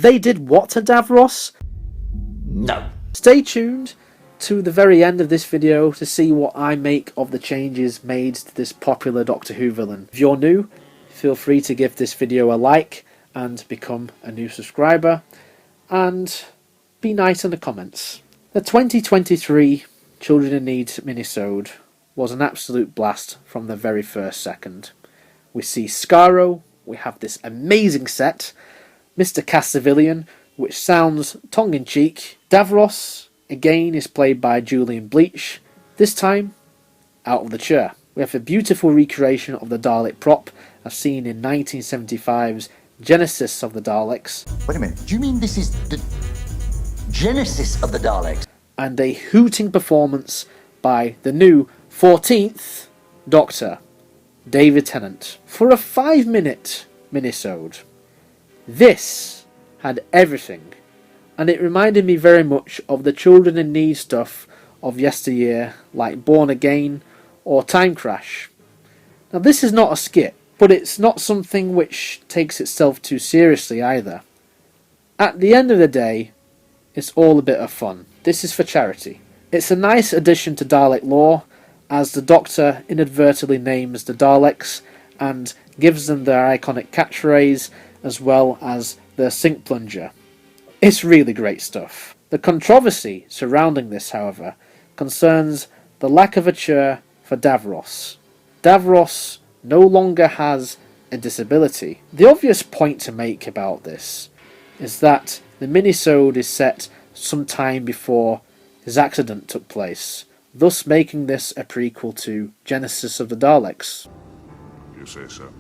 They did what to Davros? No. Stay tuned to the very end of this video to see what I make of the changes made to this popular Doctor Who villain. If you're new, feel free to give this video a like and become a new subscriber, and be nice in the comments. The 2023 Children in Need minisode was an absolute blast from the very first second. We see Skaro, we have this amazing set, Mr. Castavilian, which sounds tongue-in-cheek. Davros, again, is played by Julian Bleach, this time out of the chair. We have a beautiful recreation of the Dalek prop as seen in 1975's Genesis of the Daleks. Wait a minute, do you mean this is the Genesis of the Daleks? And a hooting performance by the new 14th Doctor, David Tennant, for a 5-minute minisode. This had everything, and it reminded me very much of the Children in Need stuff of yesteryear, like Born Again or Time Crash. Now this is not a skit, but it's not something which takes itself too seriously either. At the end of the day, it's all a bit of fun. This is for charity. It's a nice addition to Dalek lore, as the Doctor inadvertently names the Daleks and gives them their iconic catchphrase as well as their sink plunger. It's really great stuff. The controversy surrounding this, however, concerns the lack of a chair for Davros. Davros no longer has a disability. The obvious point to make about this is that the minisode is set some time before his accident took place, thus making this a prequel to Genesis of the Daleks. You say so.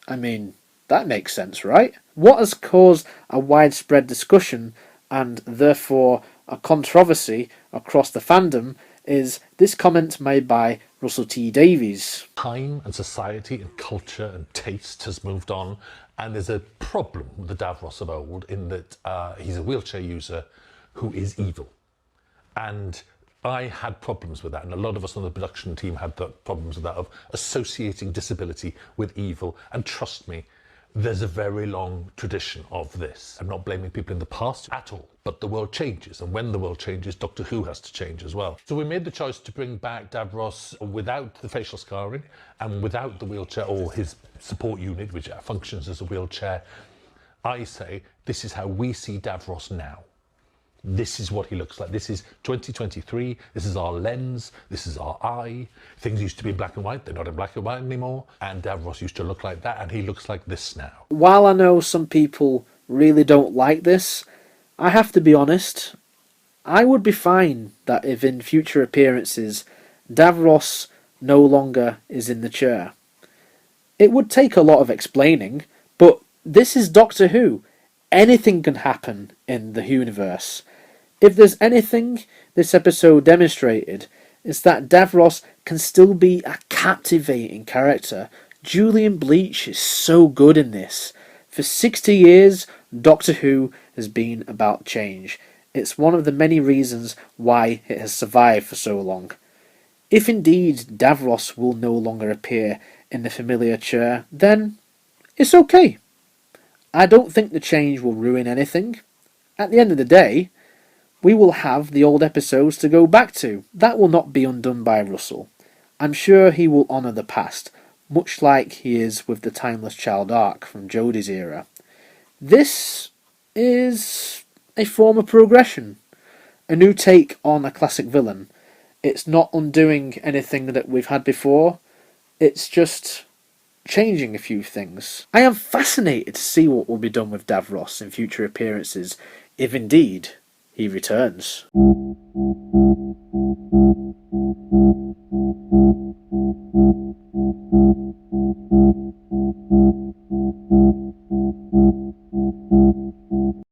I mean, that makes sense, right? What has caused a widespread discussion and therefore a controversy across the fandom is this comment made by Russell T Davies. Time and society and culture and taste has moved on, and there's a problem with the Davros of old in that he's a wheelchair user who is evil. And I had problems with that, and a lot of us on the production team had problems with that, of associating disability with evil. And trust me, there's a very long tradition of this. I'm not blaming people in the past at all, but the world changes, and when the world changes, Doctor Who has to change as well. So we made the choice to bring back Davros without the facial scarring and without the wheelchair or his support unit, which functions as a wheelchair. I say this is how we see Davros now. This is what he looks like. This is 2023. This is our lens. This is our eye. Things used to be in black and white. They're not in black and white anymore. And Davros used to look like that, and he looks like this now. While I know some people really don't like this, I have to be honest, I would be fine that if in future appearances Davros no longer is in the chair. It would take a lot of explaining, but this is Doctor Who. Anything can happen in the universe. If there's anything this episode demonstrated, it's that Davros can still be a captivating character. Julian Bleach is so good in this. For 60 years, Doctor Who has been about change. It's one of the many reasons why it has survived for so long. If indeed Davros will no longer appear in the familiar chair, then it's okay. I don't think the change will ruin anything. At the end of the day, we will have the old episodes to go back to. That will not be undone by Russell. I'm sure he will honour the past, much like he is with the Timeless Child arc from Jodie's era. This is a form of progression, a new take on a classic villain. It's not undoing anything that we've had before, it's just changing a few things. I am fascinated to see what will be done with Davros in future appearances, if indeed he returns.